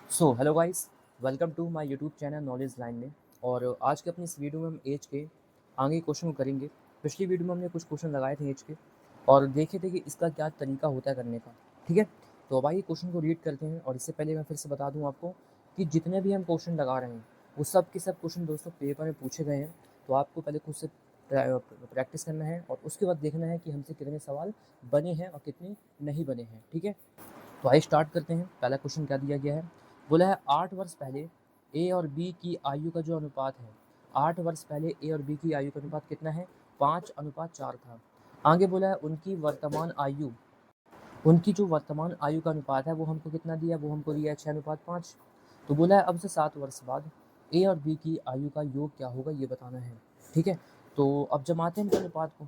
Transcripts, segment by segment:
Hello guys, welcome to my YouTube channel knowledge line में। और आज के अपनी इस वीडियो में हम एज के आगे क्वेश्चन को करेंगे। पिछली वीडियो में हमने कुछ क्वेश्चन लगाए थे एज के और देखे थे कि इसका क्या तरीका होता है करने का। ठीक है, तो अब आइए क्वेश्चन को रीड करते हैं। और इससे पहले मैं फिर से बता दूं आपको कि जितने भी हम क्वेश्चन लगा रहे हैं वो सब के सब क्वेश्चन दोस्तों पेपर में पूछे गए हैं। तो आपको पहले खुद से प्रैक्टिस करना है और उसके बाद देखना है कि हमसे कितने सवाल बने हैं और कितने नहीं बने हैं। ठीक है, तो आइए स्टार्ट करते हैं। पहला क्वेश्चन क्या दिया गया है, बोला है 8 वर्ष पहले ए और बी की आयु का जो अनुपात है, 8 वर्ष पहले ए और बी की आयु का अनुपात कितना है, 5:4 था। आगे बोला है उनकी जो वर्तमान आयु का अनुपात है वो हमको कितना दिया, वो हमको दिया है 6:5। तो बोला है अब से 7 वर्ष बाद ए और बी की आयु का योग क्या होगा ये बताना है। ठीक है, तो अब जमाते हैं इनके अनुपात को।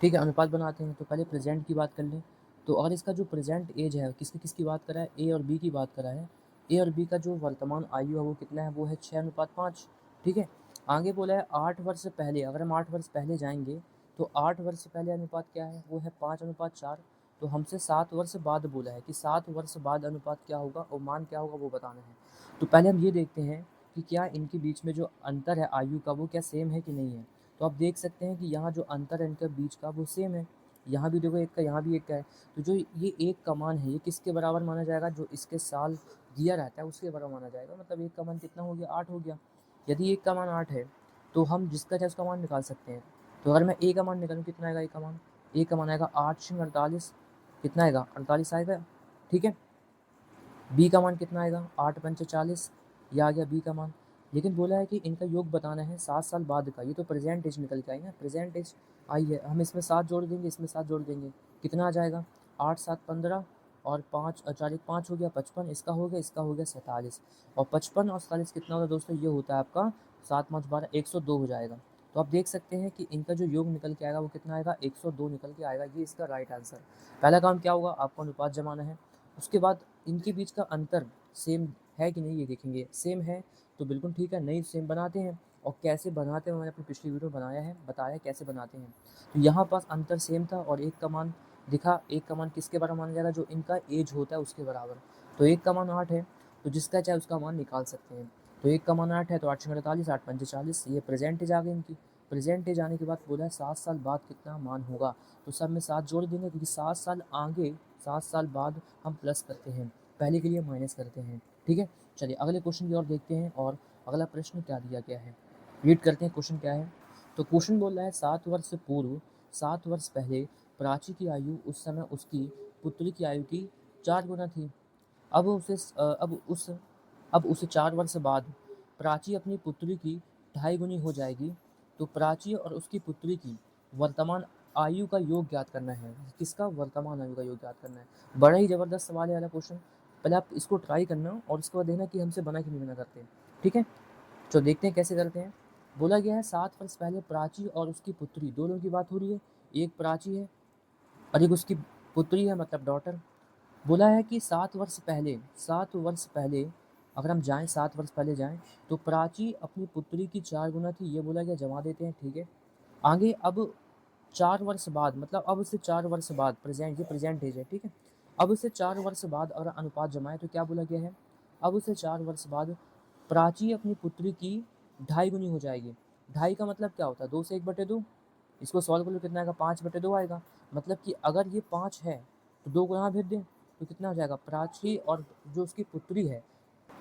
ठीक है, अनुपात बनाते हैं। तो पहले प्रेजेंट की बात कर लें। तो अगर इसका जो प्रेजेंट एज है किसकी किसकी बात करा है, ए और बी की बात करा है। ए और बी का जो वर्तमान आयु है वो कितना है, वो है 6:5। ठीक है, आगे बोला है 8 वर्ष पहले, अगर हम 8 वर्ष पहले जाएंगे तो 8 वर्ष पहले अनुपात क्या है, वो है 5:4। तो हमसे 7 वर्ष बाद बोला है कि 7 वर्ष बाद अनुपात क्या होगा और मान क्या होगा वो बताना है। तो पहले हम ये देखते हैं कि क्या इनके बीच में जो अंतर है आयु का वो क्या सेम है कि नहीं है। तो आप देख सकते हैं कि यहाँ जो अंतर है इनके बीच का वो सेम है। यहाँ भी देखो एक का, यहाँ भी एक का है। तो जो ये एक का मान है ये किसके बराबर माना जाएगा, जो इसके साल दिया रहता है उसके बराबर माना जाएगा। मतलब एक का मान कितना हो गया, 8 हो गया। यदि एक का मान 8 है तो हम जिसका चाहे उसका मान निकाल सकते हैं। तो अगर मैं ए का मान निकालूँ कितना आएगा, ए का मान, ए का मान आएगा 8×48, कितना आएगा 48 आएगा। ठीक है, बी का मान कितना आएगा 8×5 = 40, यह आ गया बी का मान। लेकिन बोला है कि इनका योग बताना है 7 साल बाद का। ये तो प्रेजेंट एज निकल के आई ना, प्रेजेंट एज आई है। हम इसमें 7 जोड़ देंगे, इसमें 7 जोड़ देंगे, कितना आ जाएगा 8×7 = 15 और 5×4 = 5 हो गया 55। इसका हो गया 47। और 55 और 47 कितना होता है दोस्तों, ये होता है आपका 7×5 = 12, 102 हो जाएगा। तो आप देख सकते हैं कि इनका जो योग निकल के आएगा वो कितना आएगा, 102 निकल के आएगा। ये इसका राइट आंसर। पहला काम क्या होगा, आपको अनुपात जमाना है। उसके बाद इनके बीच का अंतर सेम है कि नहीं ये देखेंगे। सेम है तो बिल्कुल ठीक है, नहीं सेम बनाते हैं। और कैसे बनाते हैं मैंने अपनी पिछली वीडियो में बनाया है, बताया कैसे बनाते हैं। तो यहाँ पास अंतर सेम था और एक का मान दिखा। एक का मान किसके बराबर माना जाएगा, जो इनका एज होता है उसके बराबर। तो एक का मान 8 है तो जिसका चाहे उसका मान निकाल सकते हैं। तो एक का मान 8 है तो 8×48, 8×5 = 40। ये प्रेजेंट एज आ गई इनकी। प्रेजेंट एज आने के बाद बोला है 7 साल बाद कितना मान होगा। तो सब में 7 जोड़ देंगे क्योंकि 7 साल आगे, 7 साल बाद हम प्लस करते हैं, पहले के लिए माइनस करते हैं। ठीक है, चलिए अगले क्वेश्चन की ओर देखते हैं। और अगला प्रश्न क्या दिया गया है, रीड करते हैं क्वेश्चन क्या है। तो क्वेश्चन बोल रहा है 7 वर्ष पूर्व, 7 वर्ष पहले प्राची की आयु उस समय उसकी पुत्री की आयु की 4 गुना थी। अब उसे अब उसे 4 वर्ष बाद प्राची अपनी पुत्री की 2.5 गुनी हो जाएगी। तो प्राची और उसकी पुत्री की वर्तमान आयु का योग ज्ञात करना है। किसका, वर्तमान आयु का योग ज्ञात करना है। बड़ा ही ज़बरदस्त सवाल है वाला क्वेश्चन। पहले आप इसको ट्राई करना और उसके बाद देखना कि हमसे बना कि नहीं बना करते। ठीक है, तो देखते हैं कैसे करते हैं। बोला गया है 7 वर्ष पहले प्राची और उसकी पुत्री, दोनों की बात हो रही है। एक प्राची है और एक उसकी पुत्री है, मतलब डॉटर। बोला है कि 7 वर्ष पहले अगर हम जाएं, 7 वर्ष पहले जाएं तो प्राची अपनी पुत्री की 4 गुना थी। ये बोला गया, जमा देते हैं। ठीक है, आगे अब 4 वर्ष बाद, मतलब अब से 4 वर्ष बाद, प्रेजेंट, ये प्रेजेंट एज है। ठीक है, अब से 4 वर्ष बाद अगर अनुपात जमाए तो क्या बोला गया है, अब से 4 वर्ष बाद प्राची अपनी पुत्री की 2.5 गुनी हो जाएगी। 2.5 का मतलब क्या होता है, 2 से 1/2। इसको सॉल्व कर लो, कितना आएगा, 5/2 आएगा। मतलब कि अगर ये 5 है तो 2 को यहाँ भेज दें तो कितना हो जाएगा, प्राची और जो उसकी पुत्री है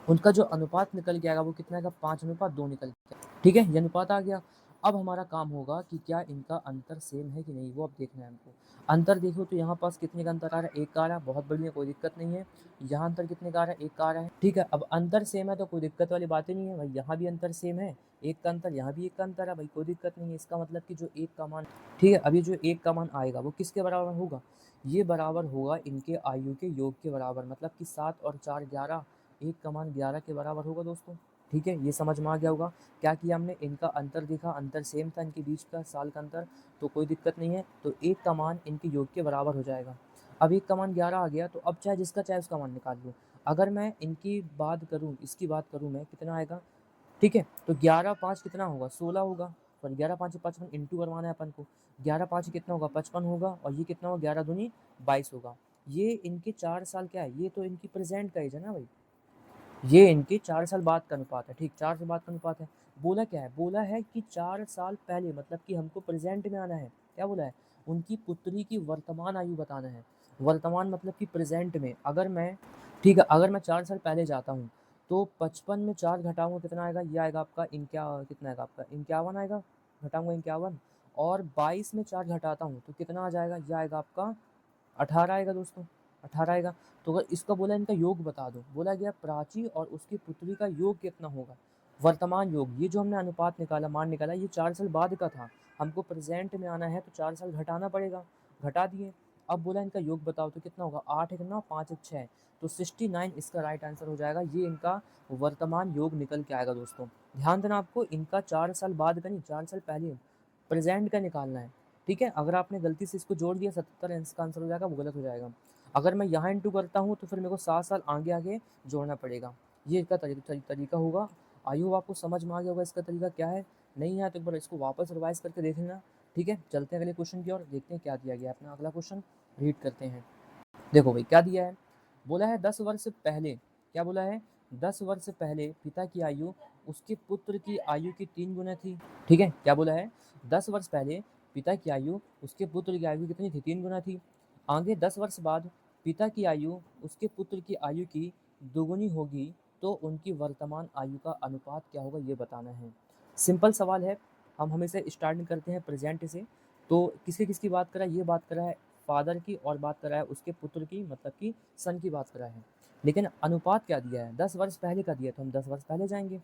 उनका जो अनुपात निकल के आएगा वो कितना आएगा, 5:2 निकल के। ठीक है, ये अनुपात आ गया। अब हमारा काम होगा कि क्या इनका अंतर सेम है कि नहीं, वो अब देखना है हमको। अंतर देखो तो यहाँ पास कितने का अंतर आ रहा है, एक का आ रहा है, बहुत बढ़िया, कोई दिक्कत नहीं है। यहाँ अंतर कितने का आ रहा है, एक का आ रहा है। ठीक है, अब अंतर सेम है तो कोई दिक्कत वाली बात ही नहीं है भाई। यहाँ भी अंतर सेम है, एक का अंतर, यहाँ भी एक का अंतर है भाई, कोई दिक्कत नहीं है। इसका मतलब कि जो एक का मान, ठीक है, अभी जो एक का मान आएगा वो किसके बराबर होगा, ये बराबर होगा इनके आयु के योग के बराबर। मतलब कि 7 और 4 11, एक का मान 11 के बराबर होगा दोस्तों। ठीक है, ये समझ में आ गया होगा। क्या किया हमने, इनका अंतर देखा, अंतर सेम था इनके बीच का, साल का अंतर, तो कोई दिक्कत नहीं है। तो एक का मान इनके योग के बराबर हो जाएगा। अब एक का मान 11 आ गया तो अब चाहे जिसका चाहे उसका मान निकाल लो। अगर मैं इनकी बात करूँ, इसकी बात करूँ मैं, कितना आएगा। ठीक है, तो 11×5 कितना होगा, 16 होगा। और 11×5 = 55, इंटू करवाना है अपन को। 11×5 कितना होगा, 55 होगा। और ये कितना होगा, 11×2 = 22 होगा। ये इनके 4 साल क्या है, ये तो इनकी प्रेजेंट का एज है ना भाई। ये इनके 4 साल बाद का अनुपात है, ठीक, 4 साल बाद का अनुपात है। बोला क्या है? बोला है कि 4 साल पहले, मतलब कि हमको प्रेज़ेंट में आना है। क्या बोला है? उनकी पुत्री की वर्तमान आयु बताना है। वर्तमान मतलब कि प्रेज़ेंट में। अगर मैं, ठीक है, अगर मैं 4 साल पहले जाता हूँ, तो 55 में 4 घटाऊँगा कितना आएगा? ये आएगा आपका कितना आएगा आपका? 51 आएगा, घटाऊँगा 51, और 22 में 4 घटाता हूँ, तो कितना आ जाएगा? ये आएगा आपका 18 आएगा दोस्तों, 18 आएगा। तो अगर इसका बोला इनका योग बता दो, बोला गया प्राची और उसकी पुत्री का योग कितना होगा? वर्तमान योग, ये जो हमने अनुपात निकाला, मान निकाला, ये 4 साल बाद का था। हमको प्रेज़ेंट में आना है तो 4 साल घटाना पड़ेगा, घटा दिए। अब बोला इनका योग बताओ तो कितना होगा? 8 एक 9, 5 एक 6, तो 69 इसका राइट आंसर हो जाएगा। ये इनका वर्तमान योग निकल के आएगा दोस्तों। ध्यान देना आपको, इनका 4 साल बाद का नहीं, 4 साल पहले प्रेज़ेंट का निकालना है, ठीक है? अगर आपने गलती से इसको जोड़ दिया 77 इसका आंसर हो जाएगा, वो गलत हो जाएगा। अगर मैं यहाँ इंटू करता हूँ तो फिर मेरे को 7 साल आगे जोड़ना पड़ेगा। ये इसका तरीका होगा। आई होप आपको समझ में आ गया होगा इसका तरीका क्या है। नहीं है तो एक बार इसको वापस रिवाइज़ करके देख लेना, ठीक है? चलते हैं अगले क्वेश्चन की ओर, देखते हैं क्या दिया गया है। अपना अगला क्वेश्चन रीड करते हैं। देखो भाई क्या दिया है, बोला है 10 वर्ष पहले, क्या बोला है? 10 वर्ष पहले पिता की आयु उसके पुत्र की आयु की 3 गुना थी, ठीक है? क्या बोला है? 10 वर्ष पहले पिता की आयु उसके पुत्र की आयु कितनी थी? 3 गुना थी। आगे 10 वर्ष बाद पिता की आयु उसके पुत्र की आयु की दोगुनी होगी, तो उनकी वर्तमान आयु का अनुपात क्या होगा, ये बताना है। सिंपल सवाल है, हम हमेशा स्टार्टिंग करते हैं प्रेजेंट से। तो किसकी किसकी बात कर रहा है? ये बात कर रहा है फादर की, और बात कर रहा है उसके पुत्र की, मतलब कि सन की बात कर रहा है। लेकिन अनुपात क्या दिया है? 10 वर्ष पहले का दिया, तो हम 10 वर्ष पहले जाएंगे।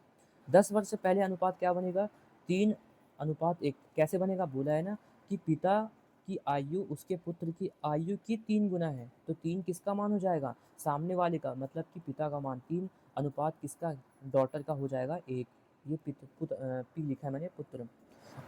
10 वर्ष से पहले अनुपात क्या बनेगा? 3:1। कैसे बनेगा? बोला है ना कि पिता की आयु उसके पुत्र की आयु की 3 गुना है, तो 3 किसका मान हो जाएगा? सामने वाले का, मतलब कि पिता का मान 3, अनुपात किसका? डॉटर का हो जाएगा 1। ये पी लिखा है मैंने, पुत्र।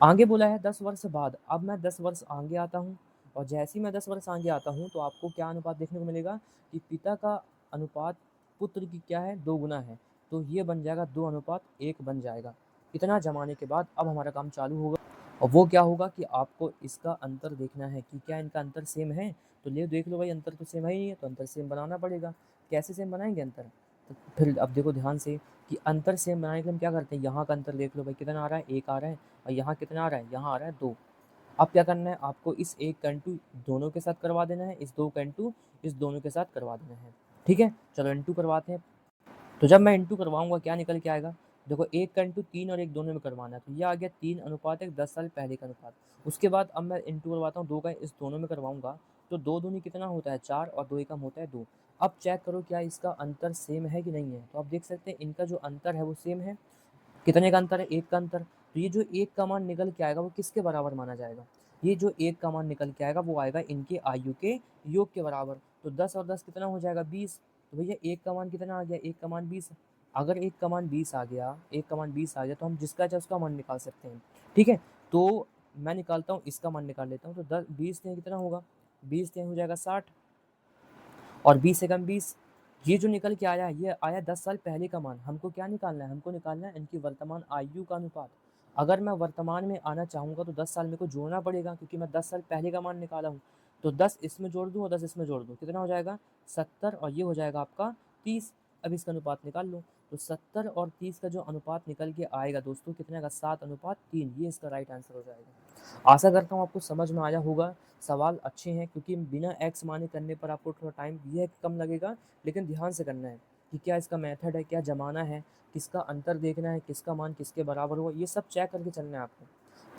आगे बोला है 10 वर्ष बाद। अब मैं 10 वर्ष आगे आता हूँ, और जैसे ही मैं 10 वर्ष आगे आता हूँ तो आपको क्या अनुपात देखने को मिलेगा कि पिता का अनुपात पुत्र की क्या है? 2 गुना है। तो ये बन जाएगा 2:1 बन जाएगा। इतना जमाने के बाद अब हमारा काम चालू होगा, और वो क्या होगा कि आपको इसका अंतर देखना है कि क्या इनका अंतर सेम है। तो ले देख लो भाई, अंतर तो सेम है ही है, तो अंतर सेम बनाना पड़ेगा। कैसे सेम बनाएंगे अंतर? तो फिर अब देखो ध्यान से कि अंतर सेम बनाने के लिए हम क्या करते हैं, यहाँ का अंतर देख लो भाई, कितना आ रहा है? 1 आ रहा है। और यहाँ कितना आ रहा है? यहाँ आ रहा है 2। अब क्या करना है आपको? इस 1 का इंटू दोनों के साथ करवा देना है, इस 2 का इंटू इस दोनों के साथ करवा देना है, ठीक है? चलो इंटू करवाते हैं। तो जब मैं इंटू करवाऊंगा क्या निकल के आएगा? देखो 1 का इंटू 3 और 1 दोनों में करवाना है, तो ये आ गया 3:1, 10 साल पहले का अनुपात। उसके बाद अब मैं इंटू करवाता हूँ 2 का, इस दोनों में करवाऊंगा, तो 2 दूनी कितना होता है? 4, और 2 एकम होता है 2। अब चेक करो क्या इसका अंतर सेम है कि नहीं है। तो आप देख सकते हैं इनका जो अंतर है वो सेम है। कितने का अंतर है? 1 का अंतर। तो ये जो 1 का मान निकल के आएगा वो किसके बराबर माना जाएगा? ये जो 1 का मान निकल के आएगा वो आएगा इनकी आयु के योग के बराबर। तो 10 और 10 कितना हो जाएगा? 20। तो भैया 1 का मान कितना आ गया? 1 का मान 20। अगर 1 का मान 20 आ गया, 1 का मान 20 आ गया, तो हम जिसका चाहे उसका मान निकाल सकते हैं, ठीक है? तो मैं निकालता हूँ, इसका मान निकाल लेता हूँ। तो 20 कितना होगा? 20 हो जाएगा 60, और 20 एकम 20। ये जो निकल के आया, ये आया 10 साल पहले का मान। हमको क्या निकालना है? हमको निकालना है इनकी वर्तमान आयु का अनुपात। अगर मैं वर्तमान में आना चाहूँगा तो 10 साल मेरे को जोड़ना पड़ेगा, क्योंकि मैं 10 साल पहले का मान निकाला हूँ। तो 10 इसमें जोड़ दूँ और 10 इसमें जोड़ दूँ, कितना हो जाएगा? 70, और ये हो जाएगा आपका 30। अब इसका अनुपात निकाल लो। तो 70 और 30 का जो अनुपात निकल के आएगा दोस्तों, कितने का? 7:3। ये इसका राइट आंसर हो जाएगा। आशा करता हूँ आपको समझ में आया होगा। सवाल अच्छे हैं, क्योंकि बिना एक्स माने करने पर आपको थोड़ा टाइम ये है कि कम लगेगा, लेकिन ध्यान से करना है कि क्या इसका मेथड है, क्या जमाना है, किसका अंतर देखना है, किसका मान किसके बराबर हुआ, ये सब चेक करके चलना है आपको,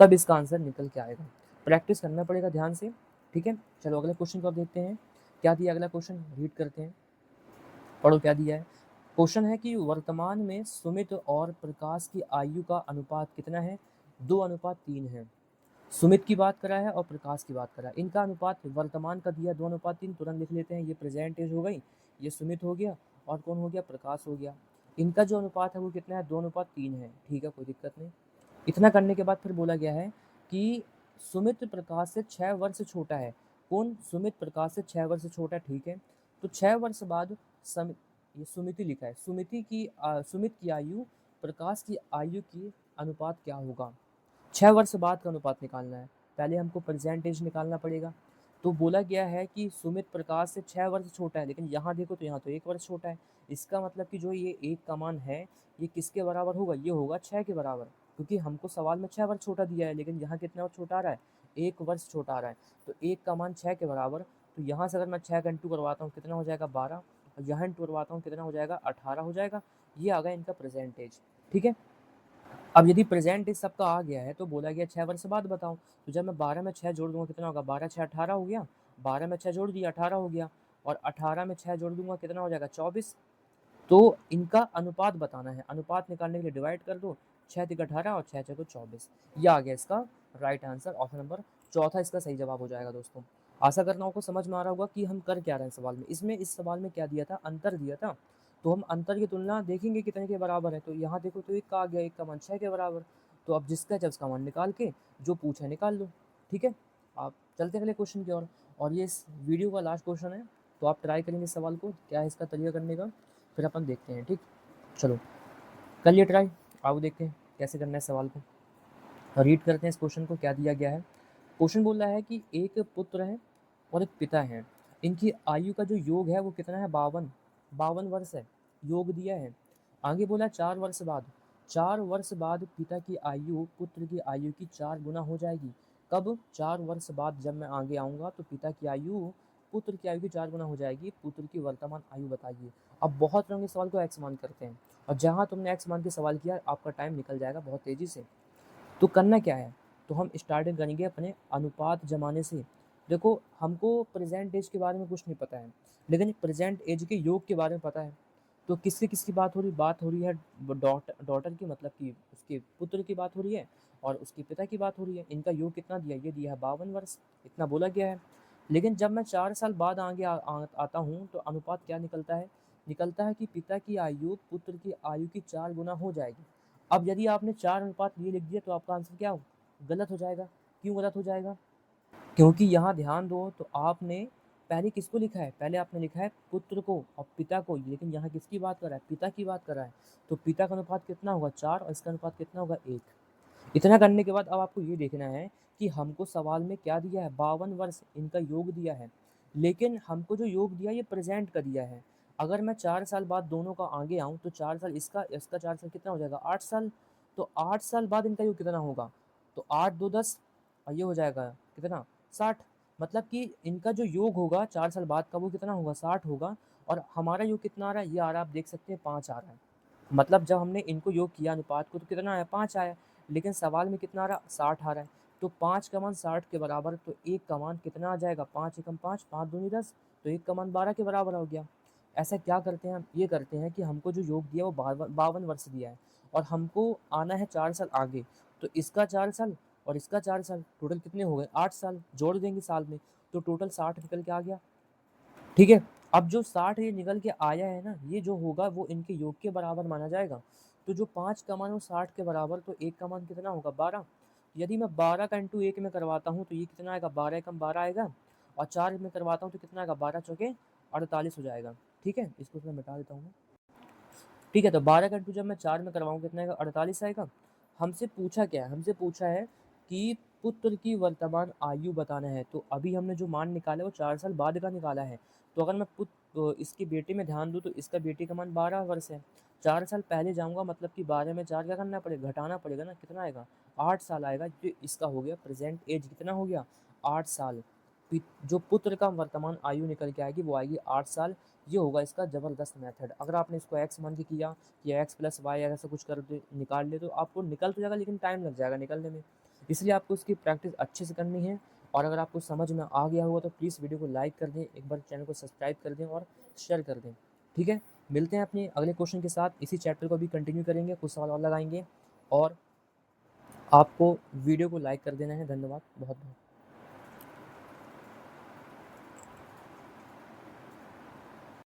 तब इसका आंसर निकल के आएगा। प्रैक्टिस करना पड़ेगा ध्यान से, ठीक है? चलो अगले क्वेश्चन को अब देखते हैं क्या दिया। अगला क्वेश्चन रीड करते हैं, पढ़ो क्या दिया है। क्वेश्चन है कि वर्तमान में सुमित और प्रकाश की आयु का अनुपात कितना है? 2:3 है। सुमित की बात करा है और प्रकाश की बात करा है। इनका अनुपात वर्तमान का दिया 2:3, तुरंत लिख लेते हैं। ये प्रेजेंट एज हो गई, ये सुमित हो गया, और कौन हो गया? प्रकाश हो गया। इनका जो अनुपात है वो कितना है? 2:3 है, ठीक है, कोई दिक्कत नहीं। इतना करने के बाद फिर बोला गया है कि सुमित प्रकाश से 6 वर्ष छोटा है। कौन? सुमित प्रकाश से 6 वर्ष छोटा है, ठीक है। तो 6 वर्ष बाद ये सुमिति लिखा है, सुमित की आयु प्रकाश की आयु की अनुपात क्या होगा? 6 वर्ष बाद का अनुपात निकालना है। पहले हमको परसेंटेज निकालना पड़ेगा। तो बोला गया है कि सुमित प्रकाश से 6 वर्ष छोटा है, लेकिन यहाँ देखो तो यहाँ तो 1 वर्ष छोटा है। इसका मतलब कि जो ये 1 का मान है, ये किसके बराबर होगा? ये होगा 6 के बराबर, क्योंकि हमको सवाल में 6 वर्ष छोटा दिया है, लेकिन यहाँ कितना छोटा आ रहा है? 1 वर्ष छोटा आ रहा है। तो 1 का मान 6 के बराबर, तो यहाँ से अगर मैं 6 का इंटू करवाता हूँ, कितना हो जाएगा? 12, और यहाँ इंटू करवाता हूँ, कितना हो जाएगा? 18 हो जाएगा। ये आ गया इनका प्रेज़ेंट एज, ठीक है? अब यदि प्रेज़ेंट एज सबका आ गया है, तो बोला गया 6 वर्ष बाद बताओ, तो जब मैं 12 में 6 जोड़ दूँगा, कितना होगा? 12 6 18 हो गया, 12 में 6 जोड़ दिया, 18 हो गया, और 18 में 6 जोड़ दूँगा, कितना हो जाएगा? 24। तो इनका अनुपात बताना है, अनुपात निकालने के लिए डिवाइड कर दो, 6 तिक 18 और 6 छः 24। ये आ गया इसका राइट आंसर, ऑप्शन नंबर चौथा इसका सही जवाब हो जाएगा दोस्तों। आशा करता हूँ आपको समझ में आ रहा होगा कि हम कर क्या रहे हैं सवाल में। इसमें इस सवाल में क्या दिया था? अंतर दिया था, तो हम अंतर की तुलना देखेंगे कितने के बराबर है। तो यहाँ देखो, तो 1 का आ गया, 1 का मान 6 के बराबर, तो अब जिसका जब उसका मान निकाल के जो पूछा है निकाल लो, ठीक है? आप चलते हैं अगले क्वेश्चन की ओर, और ये इस वीडियो का लास्ट क्वेश्चन है, तो आप ट्राई करेंगे इस सवाल को, क्या है इसका तरीका करने का, फिर अपन देखते हैं, ठीक? चलो कर लिए ट्राई, आओ देखते हैं कैसे करना है सवाल को। रीड करते हैं इस क्वेश्चन को, क्या दिया गया है। क्वेश्चन बोल रहा है कि एक पुत्र है और एक पिता है, इनकी आयु का जो योग है वो कितना है? 52, 52 वर्ष है, योग दिया है। आगे बोला 4 वर्ष बाद, 4 वर्ष बाद पिता की आयु पुत्र की आयु की 4 गुना हो जाएगी। कब? 4 वर्ष बाद जब मैं आगे आऊँगा तो पिता की आयु पुत्र की आयु की 4 गुना हो जाएगी। पुत्र की वर्तमान आयु बताइए। अब बहुत लोग इस सवाल को एक्स मान करते हैं, और जहाँ तुमने एक्स मान के सवाल किया, आपका टाइम निकल जाएगा बहुत तेज़ी से। तो करना क्या है? तो हम स्टार्टिंग करेंगे अपने अनुपात जमाने से। देखो, हमको प्रेजेंट एज के बारे में कुछ नहीं पता है, लेकिन प्रेजेंट एज के योग के बारे में पता है। तो किसकी किसकी बात हो रही? बात हो रही है डॉटर की, मतलब कि उसके पुत्र की बात हो रही है, और उसके पिता की बात हो रही है। इनका योग कितना दिया? ये दिया है 52 वर्ष, इतना बोला गया है। लेकिन जब मैं 4 साल बाद आगे आता हूँ, तो अनुपात क्या निकलता है? निकलता है कि पिता की आयु पुत्र की आयु की 4 गुना हो जाएगी। अब यदि आपने 4 अनुपात ये लिख दिया, तो आपका आंसर क्या हो? गलत हो जाएगा। क्यों गलत हो जाएगा? क्योंकि यहाँ ध्यान दो, तो आपने पहले किसको लिखा है? पहले आपने लिखा है पुत्र को और पिता को, लेकिन यहाँ किसकी बात कर रहा है? पिता की बात कर रहा है। तो पिता का अनुपात कितना होगा? 4, और इसका अनुपात कितना होगा? 1। इतना करने के बाद अब आपको ये देखना है कि हमको सवाल में क्या दिया है? 52 वर्ष इनका योग दिया है, लेकिन हमको जो योग दिया ये प्रेजेंट का दिया है। अगर मैं 4 साल बाद दोनों का आगे आऊँ, तो 4 साल इसका 4 साल कितना हो जाएगा? 8 साल। तो 8 साल बाद इनका योग कितना होगा? तो 8 2 10, और ये हो जाएगा कितना? 60। मतलब कि इनका जो योग होगा 4 साल बाद का, वो कितना होगा? 60 होगा। और हमारा योग कितना आ रहा है? ये आ रहा है, आप देख सकते हैं 5 आ रहा है। मतलब जब हमने इनको योग किया अनुपात को, तो कितना आया? 5 आया। लेकिन सवाल में कितना आ रहा? 60 आ रहा है। तो 5 का मान 60 के बराबर, तो 1 का मान कितना आ जाएगा? 5 एकम 5, 5 दूनी 10, तो 1 का मान 12 के बराबर हो गया। ऐसा क्या करते हैं हम? ये करते हैं कि हमको जो योग दिया वो 52 वर्ष दिया है, और हमको आना है 4 साल आगे। तो इसका 4 साल और इसका 4 साल, टोटल कितने हो गए? 8 साल जोड़ देंगे साल में, तो टोटल 60 निकल के आ गया, ठीक है? अब जो 60 ये निकल के आया है ना, ये जो होगा वो इनके योग के बराबर माना जाएगा। तो जो 5 का मान हो 60 के बराबर, तो 1 का मान कितना होगा? 12। यदि मैं 12 का इंटू 1 में करवाता हूँ, तो ये कितना आएगा? 12 एकम 12 आएगा, और 4 में करवाता हूँ तो कितना आएगा? 12 चौके 48 हो जाएगा, ठीक है? इसको मैं मिटा देता हूँ, ठीक है? तो 12 का इंटू जब मैं 4 में करवाऊँ, कितना आएगा? 48 आएगा। हमसे पूछा क्या है? हमसे पूछा है कि पुत्र की वर्तमान आयु बताना है। तो अभी हमने जो मान निकाला है वो 4 साल बाद का निकाला है। तो अगर मैं इसके बेटे में ध्यान दूँ, तो इसका बेटे का मान 12 वर्ष है। 4 साल पहले जाऊँगा, मतलब कि 12 में 4 क्या करना पड़ेगा? घटाना पड़ेगा ना, कितना आएगा? 8 साल आएगा। जो इसका हो गया प्रेज़ेंट एज, कितना हो गया? 8 साल। जो पुत्र का वर्तमान आयु निकल के आएगी वो आएगी 8 साल। ये होगा इसका ज़बरदस्त मेथड। अगर आपने इसको एक्स मान के किया, या एक्स प्लस वाई ऐसा कुछ कर दे निकाल ले, तो आपको निकल तो जाएगा, लेकिन टाइम लग जाएगा निकलने में। इसलिए आपको इसकी प्रैक्टिस अच्छे से करनी है। और अगर आपको समझ में आ गया होगा, तो प्लीज़ वीडियो को लाइक कर दें, एक बार चैनल को सब्सक्राइब कर दें और शेयर कर दें, ठीक है? मिलते हैं अपने अगले क्वेश्चन के साथ। इसी चैप्टर को भी कंटिन्यू करेंगे, कुछ सवाल और लगाएंगे, और आपको वीडियो को लाइक कर देना है। धन्यवाद बहुत बहुत।